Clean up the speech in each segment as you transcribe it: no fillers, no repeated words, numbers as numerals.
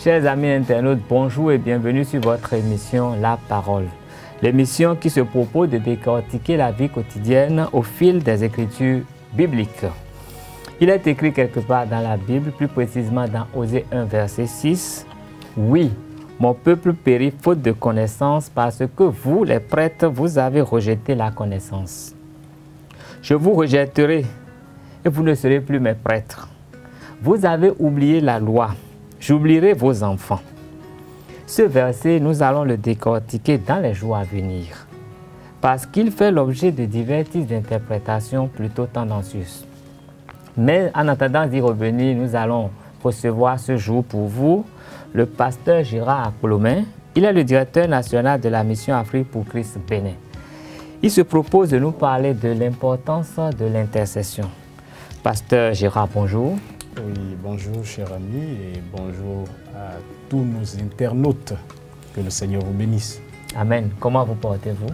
Chers amis internautes, bonjour et bienvenue sur votre émission La Parole. L'émission qui se propose de décortiquer la vie quotidienne au fil des écritures bibliques. Il est écrit quelque part dans la Bible, plus précisément dans Osée 1, verset 6. « Oui, mon peuple périt faute de connaissance parce que vous, les prêtres, vous avez rejeté la connaissance. Je vous rejetterai et vous ne serez plus mes prêtres. Vous avez oublié la loi. J'oublierai vos enfants. » Ce verset, nous allons le décortiquer dans les jours à venir, parce qu'il fait l'objet de divers types d'interprétations plutôt tendancieuses. Mais en attendant d'y revenir, nous allons recevoir ce jour pour vous le pasteur Gérard Apolomain. Il est le directeur national de la mission Afrique pour Christ Bénin. Il se propose de nous parler de l'importance de l'intercession. Pasteur Gérard, bonjour. Oui, bonjour cher ami et bonjour à tous nos internautes. Que le Seigneur vous bénisse. Amen. Comment vous portez-vous?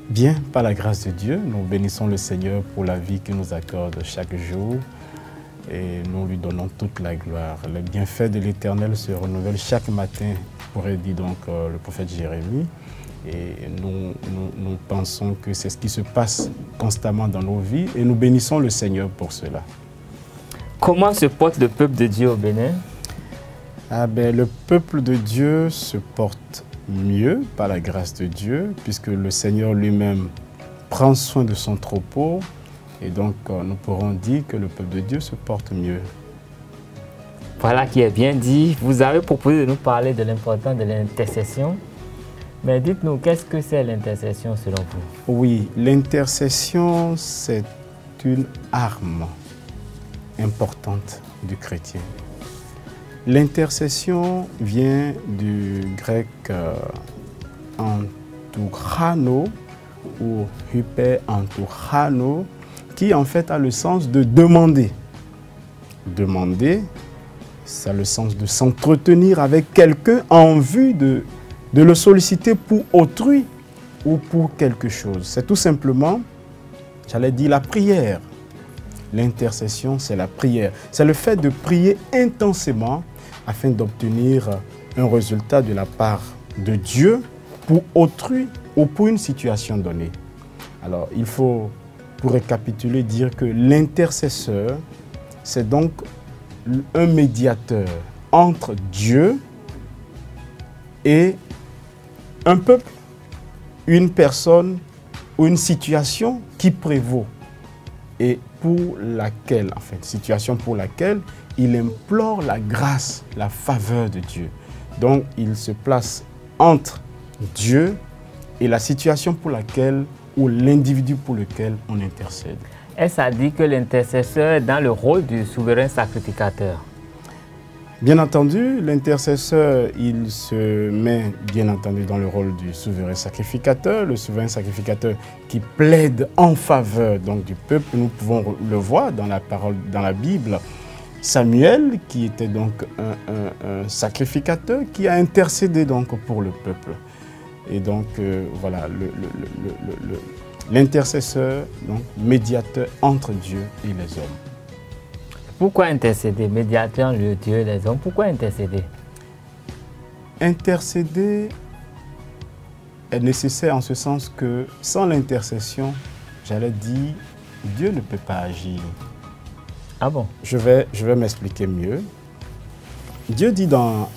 Bien, par la grâce de Dieu, nous bénissons le Seigneur pour la vie qu'il nous accorde chaque jour et nous lui donnons toute la gloire. Les bienfaits de l'Éternel se renouvellent chaque matin, pourrait dire donc le prophète Jérémie. Et nous pensons que c'est ce qui se passe constamment dans nos vies et nous bénissons le Seigneur pour cela. Comment se porte le peuple de Dieu au Bénin? Le peuple de Dieu se porte mieux par la grâce de Dieu, puisque le Seigneur lui-même prend soin de son troupeau. Et donc, nous pourrons dire que le peuple de Dieu se porte mieux. Voilà qui est bien dit. Vous avez proposé de nous parler de l'importance de l'intercession. Mais dites-nous, qu'est-ce que c'est l'intercession selon vous? Oui, l'intercession, c'est une arme importante du chrétien. L'intercession vient du grec antouchano ou hyper antouchano, qui en fait a le sens de demander. Demander, ça a le sens de s'entretenir avec quelqu'un en vue de le solliciter pour autrui ou pour quelque chose. C'est tout simplement, j'allais dire, la prière. L'intercession, c'est la prière. C'est le fait de prier intensément afin d'obtenir un résultat de la part de Dieu pour autrui ou pour une situation donnée. Alors, il faut, pour récapituler, dire que l'intercesseur, c'est donc un médiateur entre Dieu et un peuple, une personne ou une situation qui prévaut et pour laquelle, en fait, situation pour laquelle il implore la grâce, la faveur de Dieu. Donc, il se place entre Dieu et la situation pour laquelle, ou l'individu pour lequel on intercède. Est-ce à dire que l'intercesseur est dans le rôle du souverain sacrificateur? Bien entendu, l'intercesseur, il se met bien entendu dans le rôle du souverain sacrificateur. Le souverain sacrificateur qui plaide en faveur donc, du peuple. Nous pouvons le voir dans la parole, dans la Bible. Samuel, qui était donc un sacrificateur, qui a intercédé donc pour le peuple. Et donc, voilà, l'intercesseur, donc médiateur entre Dieu et les hommes. Pourquoi intercéder? Médiateur entre Dieu et les hommes. Pourquoi intercéder? Intercéder est nécessaire en ce sens que sans l'intercession, j'allais dire, Dieu ne peut pas agir. Ah bon? Je vais m'expliquer mieux. Dieu dit dans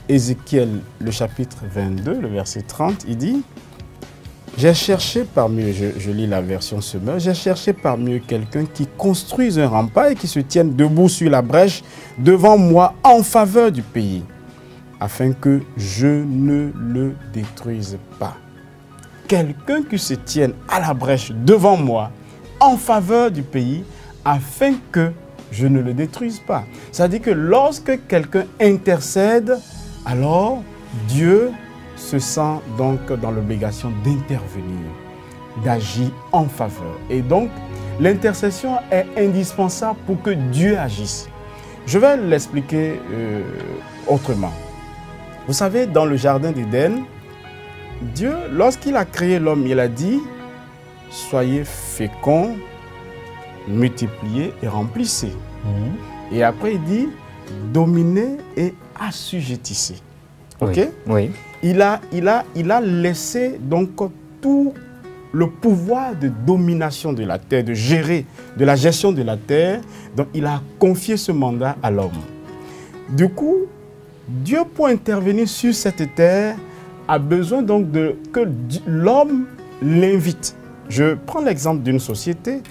Ézéchiel, le chapitre 22, le verset 30, il dit « J'ai cherché parmi eux, je lis la version Semeur, j'ai cherché parmi eux quelqu'un qui construise un rempart et qui se tienne debout sur la brèche devant moi en faveur du pays, afin que je ne le détruise pas. » Quelqu'un qui se tienne à la brèche devant moi en faveur du pays, afin que je ne le détruise pas. C'est-à-dire que lorsque quelqu'un intercède, alors Dieu se sent donc dans l'obligation d'intervenir, d'agir en faveur. Et donc, l'intercession est indispensable pour que Dieu agisse. Je vais l'expliquer autrement. Vous savez, dans le jardin d'Éden, Dieu, lorsqu'il a créé l'homme, il a dit « Soyez féconds, multipliez et remplissez. Et après, il dit « dominez et assujettissez. Ok? Oui. Oui. Il a laissé donc tout le pouvoir de domination de la terre, de la gestion de la terre. Donc, il a confié ce mandat à l'homme. Du coup, Dieu, pour intervenir sur cette terre, a besoin donc que l'homme l'invite. Je prends l'exemple d'une société.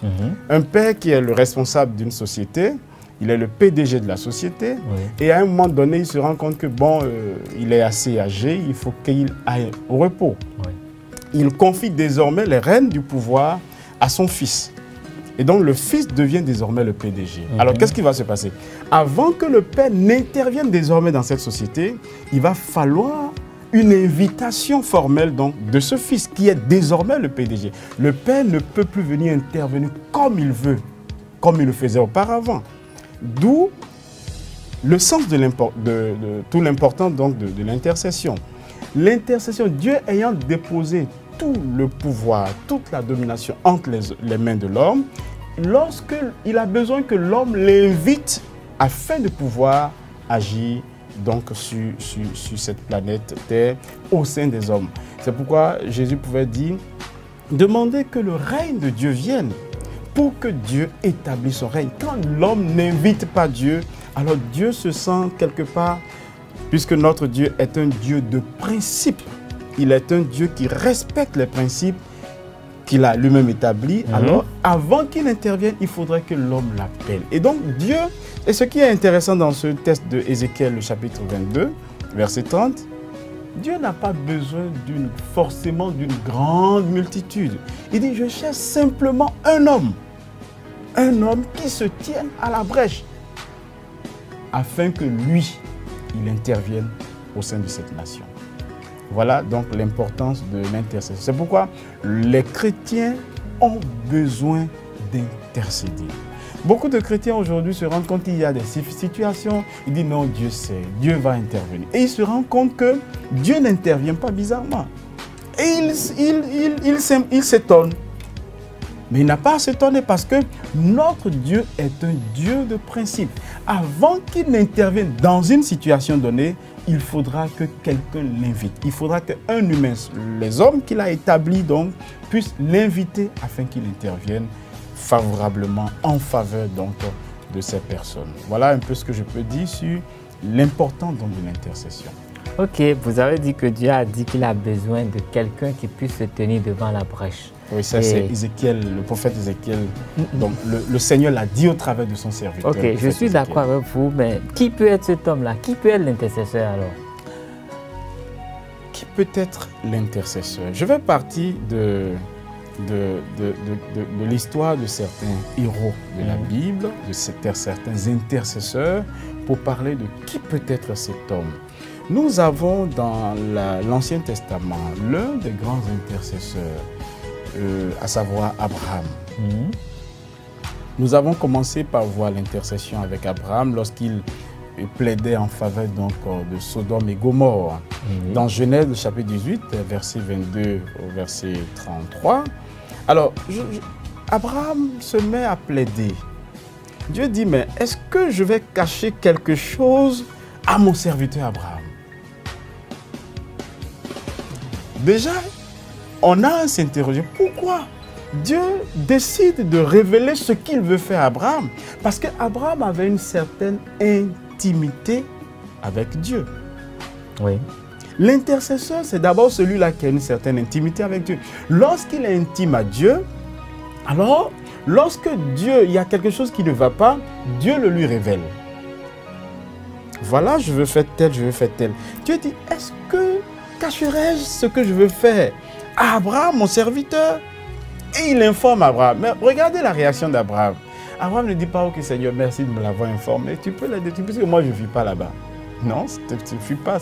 Un père qui est le responsable d'une société, il est le PDG de la société. Oui. Et à un moment donné, il se rend compte que bon, il est assez âgé, il faut qu'il aille au repos. Oui. Il confie désormais les rênes du pouvoir à son fils. Et donc, le fils devient désormais le PDG. Alors, qu'est-ce qui va se passer? Avant que le père n'intervienne désormais dans cette société, il va falloir une invitation formelle donc, de ce fils qui est désormais le PDG. Le père ne peut plus venir intervenir comme il veut, comme il le faisait auparavant. D'où le sens de tout l'important donc de l'intercession. L'intercession, Dieu ayant déposé tout le pouvoir, toute la domination entre les mains de l'homme, lorsqu'il a besoin que l'homme l'invite afin de pouvoir agir donc sur cette planète Terre au sein des hommes. C'est pourquoi Jésus pouvait dire, demandez que le règne de Dieu vienne pour que Dieu établisse son règne. Quand l'homme n'invite pas Dieu, alors Dieu se sent quelque part, puisque notre Dieu est un Dieu de principe, il est un Dieu qui respecte les principes qu'il a lui-même établis. Alors, avant qu'il intervienne, il faudrait que l'homme l'appelle. Et donc, Dieu, et ce qui est intéressant dans ce texte de Ézéchiel, le chapitre 22, verset 30, Dieu n'a pas besoin forcément d'une grande multitude. Il dit, je cherche simplement un homme qui se tienne à la brèche, afin que lui, il intervienne au sein de cette nation. Voilà donc l'importance de l'intercession. C'est pourquoi les chrétiens ont besoin d'intercéder. Beaucoup de chrétiens aujourd'hui se rendent compte qu'il y a des situations, ils disent non, Dieu sait, Dieu va intervenir. Et ils se rendent compte que Dieu n'intervient pas bizarrement. Et il s'étonne. Mais il n'a pas à s'étonner parce que notre Dieu est un Dieu de principe. Avant qu'il n'intervienne dans une situation donnée, il faudra que quelqu'un l'invite. Il faudra qu'un humain, les hommes qu'il a établis donc, puissent l'inviter afin qu'il intervienne favorablement en faveur donc de ces personnes. Voilà un peu ce que je peux dire sur l'importance donc de l'intercession. Ok, vous avez dit que Dieu a dit qu'il a besoin de quelqu'un qui puisse se tenir devant la brèche. Oui, ça c'est Ézéchiel, le prophète Ézéchiel. Donc le Seigneur l'a dit au travers de son serviteur. Ok, je suis d'accord avec vous, mais qui peut être cet homme-là? Qui peut être l'intercesseur alors? Qui peut être l'intercesseur? Je vais partir de l'histoire de certains héros de la Bible, de certains intercesseurs, pour parler de qui peut être cet homme. Nous avons dans l'Ancien Testament l'un des grands intercesseurs, à savoir Abraham. Nous avons commencé par voir l'intercession avec Abraham lorsqu'il plaidait en faveur donc, de Sodome et Gomorrhe. Dans Genèse chapitre 18, verset 22 au verset 33. Alors, Abraham se met à plaider. Dieu dit, mais est-ce que je vais cacher quelque chose à mon serviteur Abraham? Déjà, on a à s'interroger pourquoi Dieu décide de révéler ce qu'il veut faire à Abraham. Parce qu'Abraham avait une certaine intimité avec Dieu. Oui. L'intercesseur, c'est d'abord celui-là qui a une certaine intimité avec Dieu. Lorsqu'il est intime à Dieu, alors, lorsque Dieu, il y a quelque chose qui ne va pas, Dieu le lui révèle. Voilà, je veux faire tel, je veux faire tel. Dieu dit, est-ce que cacherai-je ce que je veux faire à Abraham, mon serviteur? Et il informe Abraham. Mais regardez la réaction d'Abraham. Abraham ne dit pas, ok Seigneur, merci de me l'avoir informé. Tu peux l'aider, puisque moi je ne vis pas là-bas. Non, tu ne vis pas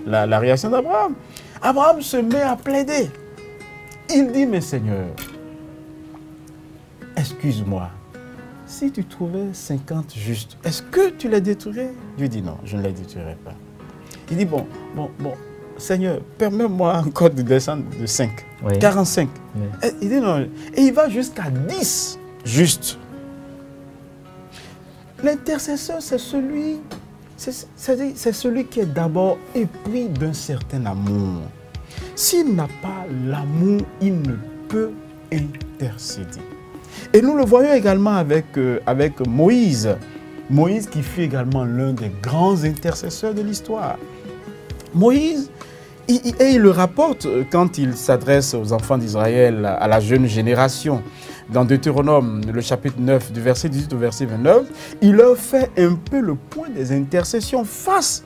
la réaction d'Abraham. Abraham se met à plaider. Il dit, mais Seigneur, excuse-moi, si tu trouvais 50 justes, est-ce que tu les détruirais? Dieu dit, non, je ne les détruirai pas. Il dit, bon, Seigneur, permets-moi encore de descendre de 5, oui. 45. Oui. Et il dit non. Et il va jusqu'à 10 juste. L'intercesseur, c'est celui c'est celui qui est d'abord épris d'un certain amour. S'il n'a pas l'amour, il ne peut intercéder. Et nous le voyons également avec Moïse. Moïse qui fut également l'un des grands intercesseurs de l'histoire. Moïse, il le rapporte quand il s'adresse aux enfants d'Israël, à la jeune génération. Dans Deutéronome, le chapitre 9, du verset 18 au verset 29, il leur fait un peu le point des intercessions face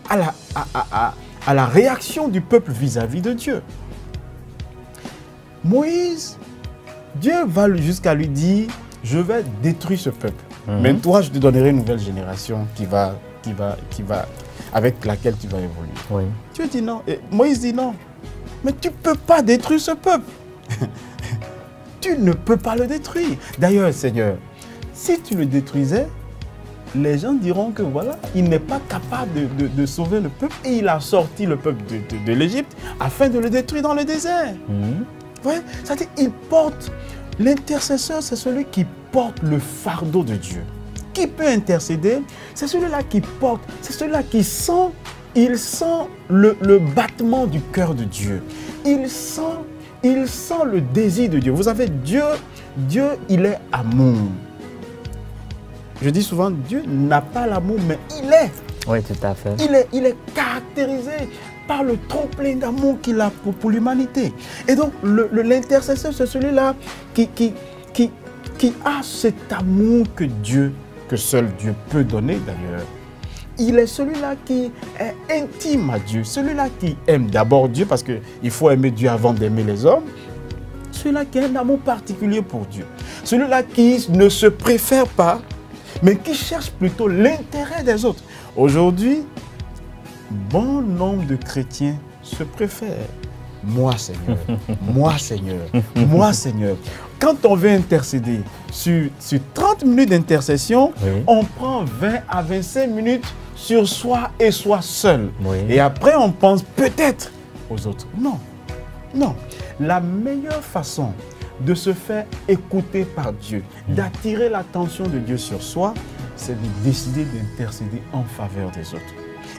à la réaction du peuple vis-à-vis de Dieu. Moïse, Dieu va jusqu'à lui dire, je vais détruire ce peuple. Mais toi, je te donnerai une nouvelle génération avec laquelle tu vas évoluer. Oui. Dieu dit non. Et Moïse dit non. Mais tu ne peux pas détruire ce peuple. Tu ne peux pas le détruire. D'ailleurs, Seigneur, si tu le détruisais, les gens diront que voilà, il n'est pas capable de sauver le peuple et il a sorti le peuple de l'Égypte afin de le détruire dans le désert. Ouais, c'est-à-dire qu'il porte, l'intercesseur, c'est celui qui porte le fardeau de Dieu. Qui peut intercéder? C'est celui-là qui porte, c'est celui-là qui sent, il sent le battement du cœur de Dieu. Il sent le désir de Dieu. Vous savez, Dieu, il est amour. Je dis souvent, Dieu n'a pas l'amour, mais il est. Oui, tout à fait. Il est caractérisé par le trop-plein d'amour qu'il a pour l'humanité. Et donc, l'intercesseur, c'est celui-là qui a cet amour que seul Dieu peut donner d'ailleurs. Il est celui-là qui est intime à Dieu, celui-là qui aime d'abord Dieu, parce qu'il faut aimer Dieu avant d'aimer les hommes. Celui-là qui a un amour particulier pour Dieu. Celui-là qui ne se préfère pas, mais qui cherche plutôt l'intérêt des autres. Aujourd'hui, bon nombre de chrétiens se préfèrent. Moi, Seigneur, moi, Seigneur, moi, Seigneur. Quand on veut intercéder sur 30 minutes d'intercession, oui, on prend 20 à 25 minutes sur soi et soi seul. Oui. Et après, on pense peut-être aux autres. Non, non. La meilleure façon de se faire écouter par Dieu, d'attirer l'attention de Dieu sur soi, c'est de décider d'intercéder en faveur des autres.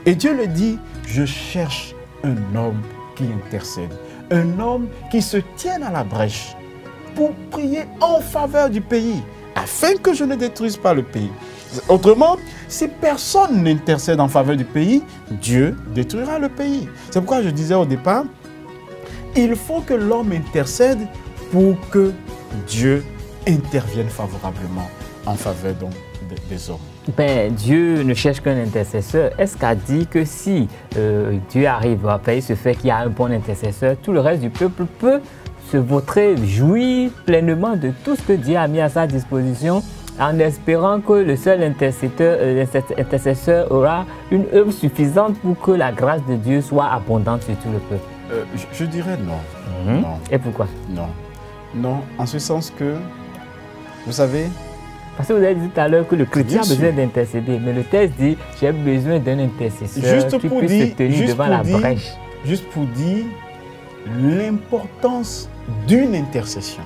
Et Dieu le dit, je cherche un homme qui intercède, un homme qui se tienne à la brèche pour prier en faveur du pays, afin que je ne détruise pas le pays. Autrement, si personne n'intercède en faveur du pays, Dieu détruira le pays. C'est pourquoi je disais au départ, il faut que l'homme intercède pour que Dieu intervienne favorablement en faveur donc des hommes. Ben, Dieu ne cherche qu'un intercesseur. Est-ce qu'a dit que si Dieu arrive à payer ce fait qu'il y a un bon intercesseur, tout le reste du peuple peut se vautrer, jouir pleinement de tout ce que Dieu a mis à sa disposition, en espérant que le seul intercesseur aura une œuvre suffisante pour que la grâce de Dieu soit abondante sur tout le peuple? Je dirais non. Non. Et pourquoi? Non. Non, en ce sens que, vous savez... Parce que vous avez dit tout à l'heure que le chrétien a besoin d'intercéder, mais le texte dit j'ai besoin d'un intercesseur qui puisse se tenir devant la brèche. Juste pour dire l'importance d'une intercession.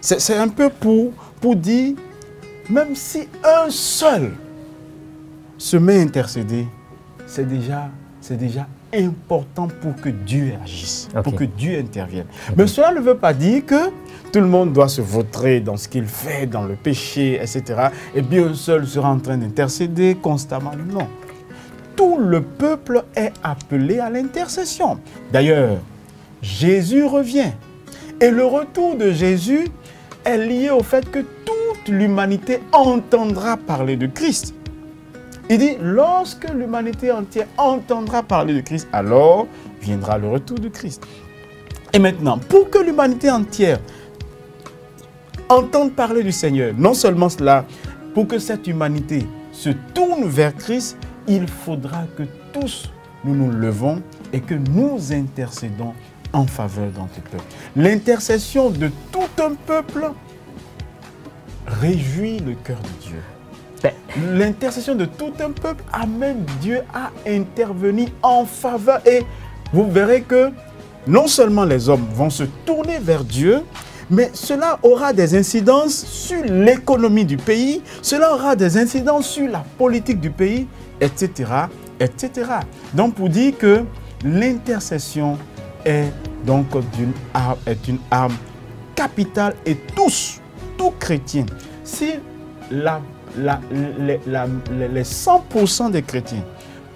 C'est un peu pour dire, même si un seul se met à intercéder, c'est déjà important pour que Dieu agisse, pour que Dieu intervienne. Mais cela ne veut pas dire que tout le monde doit se vautrer dans ce qu'il fait, dans le péché, etc. Et bien seul sera en train d'intercéder constamment. Non. Tout le peuple est appelé à l'intercession. D'ailleurs, Jésus revient. Et le retour de Jésus est lié au fait que toute l'humanité entendra parler de Christ. Il dit, lorsque l'humanité entière entendra parler de Christ, alors viendra le retour de Christ. Et maintenant, pour que l'humanité entière entende parler du Seigneur, non seulement cela, pour que cette humanité se tourne vers Christ, il faudra que tous nous nous levons et que nous intercédons en faveur d'un peuple. L'intercession de tout un peuple réjouit le cœur de Dieu. L'intercession de tout un peuple amène Dieu à intervenir en faveur. Et vous verrez que non seulement les hommes vont se tourner vers Dieu, Mais cela aura des incidences sur l'économie du pays, cela aura des incidences sur la politique du pays, etc., etc. Donc, pour dire que l'intercession est donc une arme capitale et tout chrétien, si les 100% des chrétiens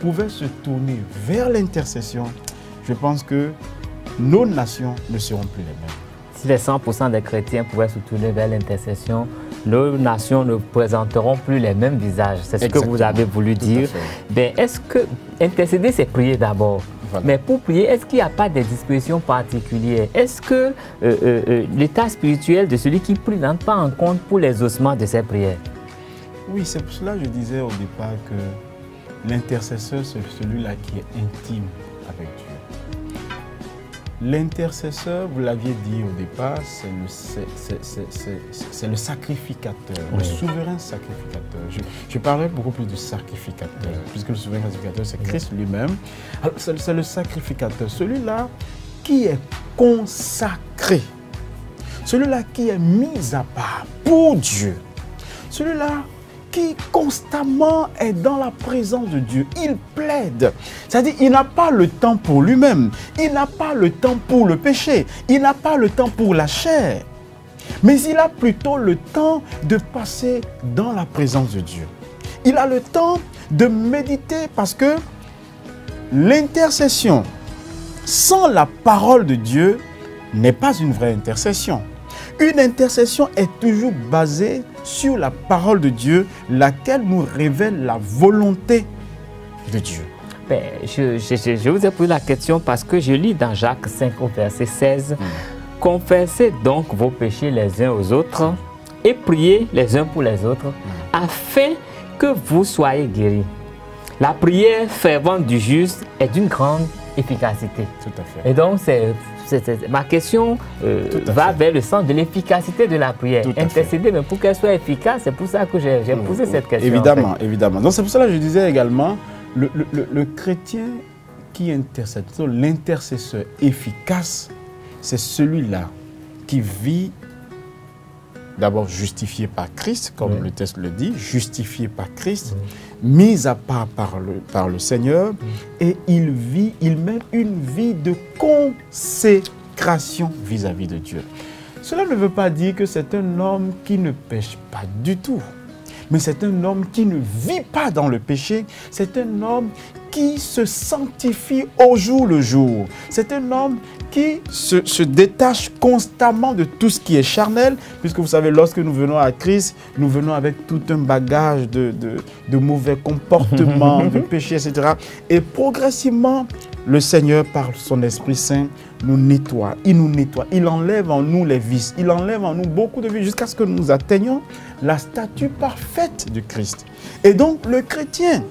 pouvaient se tourner vers l'intercession, je pense que nos nations ne seront plus les mêmes. Si les 100% des chrétiens pouvaient se tourner vers l'intercession, nos nations ne présenteront plus les mêmes visages. C'est ce que vous avez voulu dire. Ben, est-ce que intercéder, c'est prier d'abord? Voilà. Mais pour prier, est-ce qu'il n'y a pas des dispositions particulières? Est-ce que l'état spirituel de celui qui prie n'entre pas en compte pour les ossements de ses prières? Oui, c'est pour cela que je disais au départ que l'intercesseur, c'est celui-là qui est intime avec Dieu. L'intercesseur, vous l'aviez dit au départ, c'est le sacrificateur, oui, le souverain sacrificateur. Je parlerai beaucoup plus du sacrificateur, puisque le souverain sacrificateur, c'est Christ lui-même. C'est le sacrificateur, celui-là qui est consacré, celui-là qui est mis à part pour Dieu, celui-là qui constamment est dans la présence de Dieu. Il plaide. C'est-à-dire, il n'a pas le temps pour lui-même. Il n'a pas le temps pour le péché. Il n'a pas le temps pour la chair. Mais il a plutôt le temps de passer dans la présence de Dieu. Il a le temps de méditer parce que l'intercession sans la parole de Dieu n'est pas une vraie intercession. Une intercession est toujours basée sur la parole de Dieu, laquelle nous révèle la volonté de Dieu. Ben, je vous ai posé la question parce que je lis dans Jacques 5 au verset 16, « Confessez donc vos péchés les uns aux autres et priez les uns pour les autres, afin que vous soyez guéris. La prière fervente du juste est d'une grande efficacité. » Tout à fait. Et donc, ma question va vers le sens de l'efficacité de la prière. Intercéder, mais pour qu'elle soit efficace, c'est pour ça que j'ai posé cette question. Évidemment, en fait. Évidemment. Donc c'est pour cela que je disais également, le chrétien qui intercède, l'intercesseur efficace, c'est celui-là qui vit d'abord justifié par Christ, comme le texte le dit, justifié par Christ, mis à part par le Seigneur, et il mène une vie de consécration vis-à-vis de Dieu. Cela ne veut pas dire que c'est un homme qui ne pêche pas du tout, mais c'est un homme qui ne vit pas dans le péché, c'est un homme qui se sanctifie au jour le jour. C'est un homme qui se détache constamment de tout ce qui est charnel, puisque vous savez, lorsque nous venons à Christ, nous venons avec tout un bagage de mauvais comportements, de péchés, etc. Et progressivement, le Seigneur, par son Esprit Saint, nous nettoie. Il nous nettoie. Il enlève en nous les vices. Il enlève en nous beaucoup de vices jusqu'à ce que nous atteignions la statue parfaite de Christ. Et donc, le chrétien,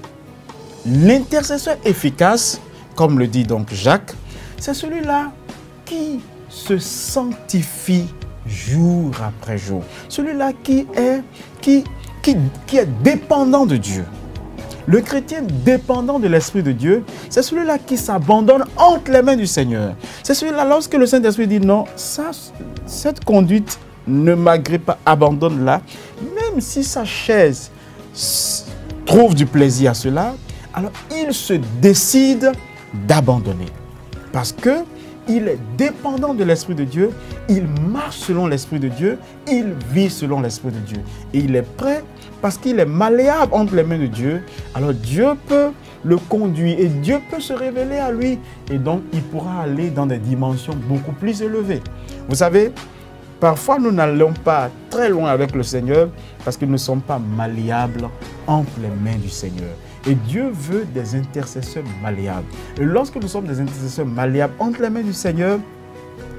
l'intercesseur efficace, comme le dit donc Jacques, c'est celui-là qui se sanctifie jour après jour. Celui-là qui est dépendant de Dieu. Le chrétien dépendant de l'Esprit de Dieu, c'est celui-là qui s'abandonne entre les mains du Seigneur. C'est celui-là, lorsque le Saint-Esprit dit non, cette conduite ne m'agrée pas, abandonne-la, même si sa chaise trouve du plaisir à cela, alors il se décide d'abandonner. Parce qu'il est dépendant de l'Esprit de Dieu, il marche selon l'Esprit de Dieu, il vit selon l'Esprit de Dieu. Et il est prêt, parce qu'il est malléable entre les mains de Dieu, alors Dieu peut le conduire et Dieu peut se révéler à lui. Et donc, il pourra aller dans des dimensions beaucoup plus élevées. Vous savez, parfois nous n'allons pas très loin avec le Seigneur parce que nous ne sommes pas malléables entre les mains du Seigneur. Et Dieu veut des intercesseurs malléables. Et lorsque nous sommes des intercesseurs malléables entre les mains du Seigneur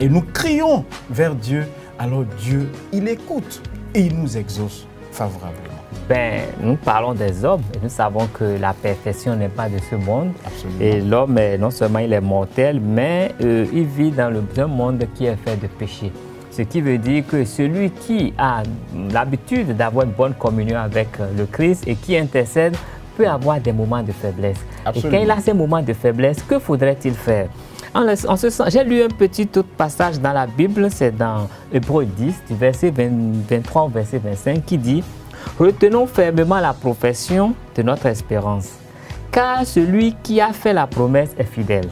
et nous crions vers Dieu, alors Dieu, il écoute et il nous exauce favorablement. Ben, nous parlons des hommes et nous savons que la perfection n'est pas de ce monde. Absolument. Et l'homme, non seulement il est mortel, mais il vit dans un monde qui est fait de péché. Ce qui veut dire que celui qui a l'habitude d'avoir une bonne communion avec le Christ et qui intercède peut avoir des moments de faiblesse. Absolument. Et quand il a ces moments de faiblesse, que faudrait-il faire? En ce sens, j'ai lu un petit autre passage dans la Bible, c'est dans Hébreux 10, du verset 23 au verset 25, qui dit « Retenons fermement la profession de notre espérance, car celui qui a fait la promesse est fidèle.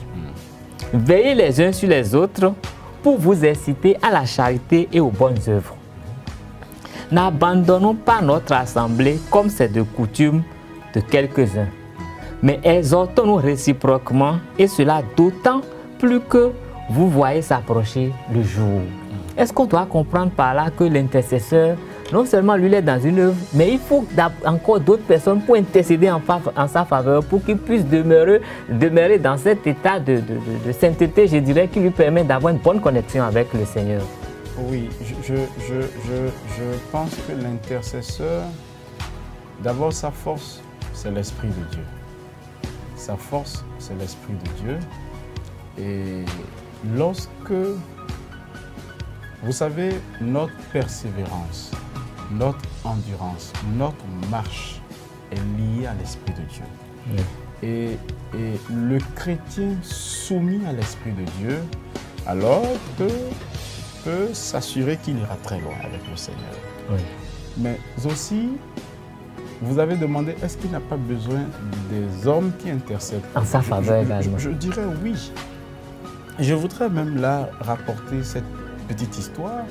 Veillez les uns sur les autres pour vous inciter à la charité et aux bonnes œuvres. N'abandonnons pas notre assemblée comme c'est de coutume de quelques-uns, mais exhortons-nous réciproquement, et cela d'autant plus que vous voyez s'approcher le jour. » Est-ce qu'on doit comprendre par là que l'intercesseur, non seulement lui, il est dans une œuvre, mais il faut encore d'autres personnes pour intercéder en sa faveur, pour qu'il puisse demeurer dans cet état de sainteté, je dirais, qui lui permet d'avoir une bonne connexion avec le Seigneur. Oui, je pense que l'intercesseur, d'abord sa force, c'est l'Esprit de Dieu. Sa force, c'est l'Esprit de Dieu. Et lorsque, vous savez, notre persévérance, notre endurance, notre marche est liée à l'Esprit de Dieu. Oui. Et le chrétien soumis à l'Esprit de Dieu, alors peut s'assurer qu'il ira très loin avec le Seigneur. Oui. Mais aussi, vous avez demandé, est-ce qu'il n'a pas besoin des hommes qui intercèdent en sa faveur également? Je dirais oui. Je voudrais même là rapporter cette petite histoire.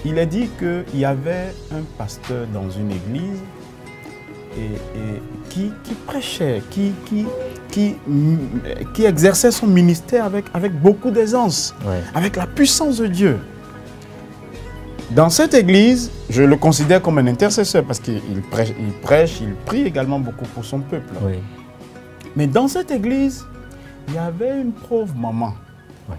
Il est dit qu'il y avait un pasteur dans une église qui prêchait, qui exerçait son ministère avec beaucoup d'aisance, ouais, avec la puissance de Dieu. Dans cette église, je le considère comme un intercesseur parce qu'il prêche, il prie également beaucoup pour son peuple. Oui. Mais dans cette église, il y avait une pauvre maman, ouais,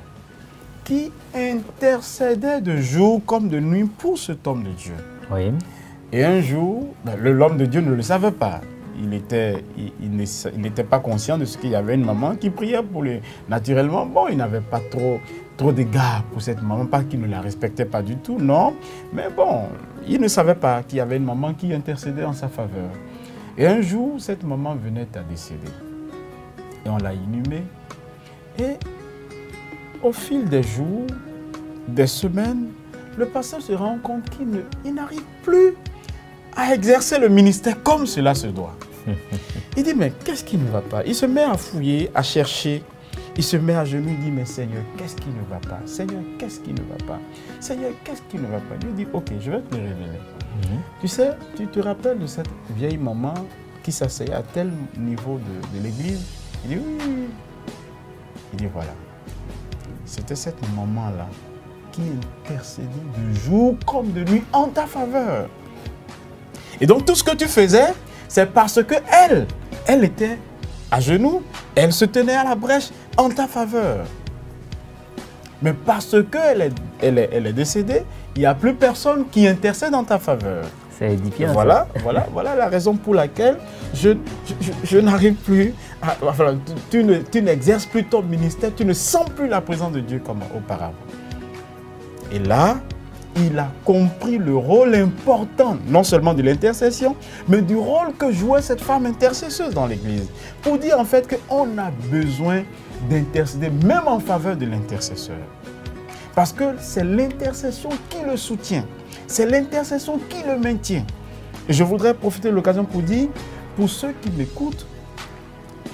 qui intercédait de jour comme de nuit pour cet homme de Dieu. Oui. Et un jour, l'homme de Dieu ne le savait pas. Il n'était pas conscient de ce qu'il y avait une maman qui priait pour lui. Naturellement, bon, il n'avait pas trop d'égard pour cette maman, pas qu'il ne la respectait pas du tout, non. Mais bon, il ne savait pas qu'il y avait une maman qui intercédait en sa faveur. Et un jour, cette maman venait à décéder. Et on l'a inhumée. Et au fil des jours, des semaines, le pasteur se rend compte qu'il n'arrive plus à exercer le ministère comme cela se doit. Il dit, mais qu'est-ce qui ne va pas? Il se met à fouiller, à chercher. Il se met à genoux, il dit, mais Seigneur, qu'est-ce qui ne va pas? Seigneur, qu'est-ce qui ne va pas? Seigneur, qu'est-ce qui ne va pas? Il dit, ok, je vais te le révéler. Tu sais, tu te rappelles de cette vieille maman qui s'asseyait à tel niveau de l'église? Il dit, oui. Il dit, voilà. C'était cette maman-là qui intercédait de jour comme de nuit en ta faveur. Et donc tout ce que tu faisais, c'est parce que elle était à genoux, elle se tenait à la brèche en ta faveur. Mais parce qu'elle est décédée, il n'y a plus personne qui intercède en ta faveur. C'est édifiant. Voilà la raison pour laquelle je n'arrive plus à... Enfin, tu n'exerces plus ton ministère, tu ne sens plus la présence de Dieu comme auparavant. Et là, il a compris le rôle important, non seulement de l'intercession, mais du rôle que jouait cette femme intercesseuse dans l'église. Pour dire en fait qu'on a besoin d'intercéder, même en faveur de l'intercesseur. Parce que c'est l'intercession qui le soutient. C'est l'intercession qui le maintient. Et je voudrais profiter de l'occasion pour dire, pour ceux qui m'écoutent,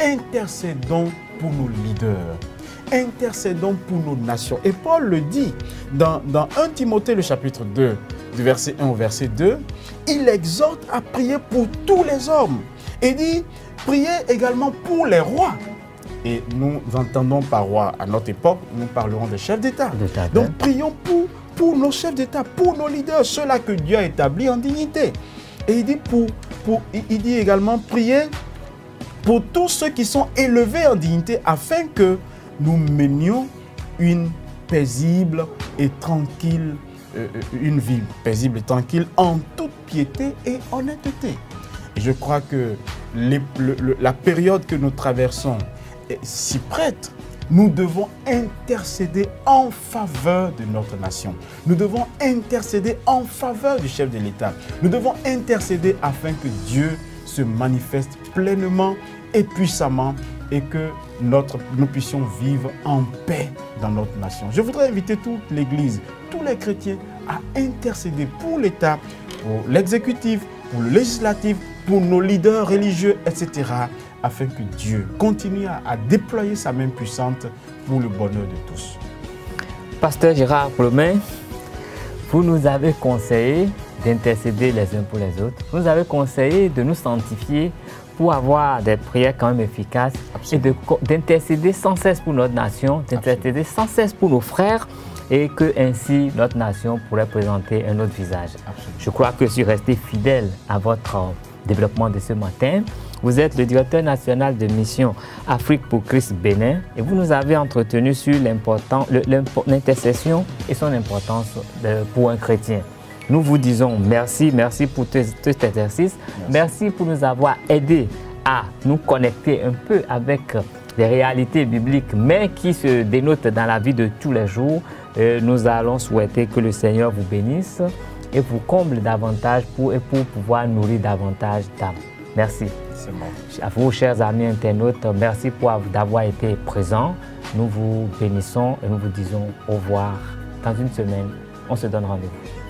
intercédons pour nos leaders. Intercédons pour nos nations. Et Paul le dit dans 1 Timothée, le chapitre 2, du verset 1 au verset 2, il exhorte à prier pour tous les hommes. Et dit, priez également pour les rois. Et nous entendons par roi, à notre époque, nous parlerons des chefs d'État. Donc prions pour nos chefs d'État, pour nos leaders, ceux-là que Dieu a établis en dignité. Et il dit, il dit également, priez pour tous ceux qui sont élevés en dignité, afin que nous menions une paisible et tranquille, une vie paisible et tranquille en toute piété et honnêteté. Et je crois que la période que nous traversons s'y prête. Nous devons intercéder en faveur de notre nation. Nous devons intercéder en faveur du chef de l'État. Nous devons intercéder afin que Dieu se manifeste pleinement et puissamment et que nous puissions vivre en paix dans notre nation. Je voudrais inviter toute l'Église, tous les chrétiens à intercéder pour l'État, pour l'exécutif, pour le législatif, pour nos leaders religieux, etc., afin que Dieu continue à déployer sa main puissante pour le bonheur de tous. Pasteur Gérard Plomin, vous nous avez conseillé d'intercéder les uns pour les autres. Vous nous avez conseillé de nous sanctifier pour avoir des prières quand même efficaces. Absolument. Et d'intercéder sans cesse pour notre nation, d'intercéder sans cesse pour nos frères, et que ainsi notre nation pourrait présenter un autre visage. Absolument. Je crois que je suis resté fidèle à votre développement de ce matin. Vous êtes le directeur national de mission Afrique pour Christ Bénin et vous nous avez entretenu sur l'intercession et son importance pour un chrétien. Nous vous disons merci, merci pour cet exercice. Merci pour nous avoir aidés à nous connecter un peu avec les réalités bibliques, mais qui se dénotent dans la vie de tous les jours. Nous allons souhaiter que le Seigneur vous bénisse et vous comble davantage pour pouvoir nourrir davantage d'âmes. Merci. À vous, chers amis internautes, merci d'avoir été présents. Nous vous bénissons et nous vous disons au revoir. Dans une semaine, on se donne rendez-vous.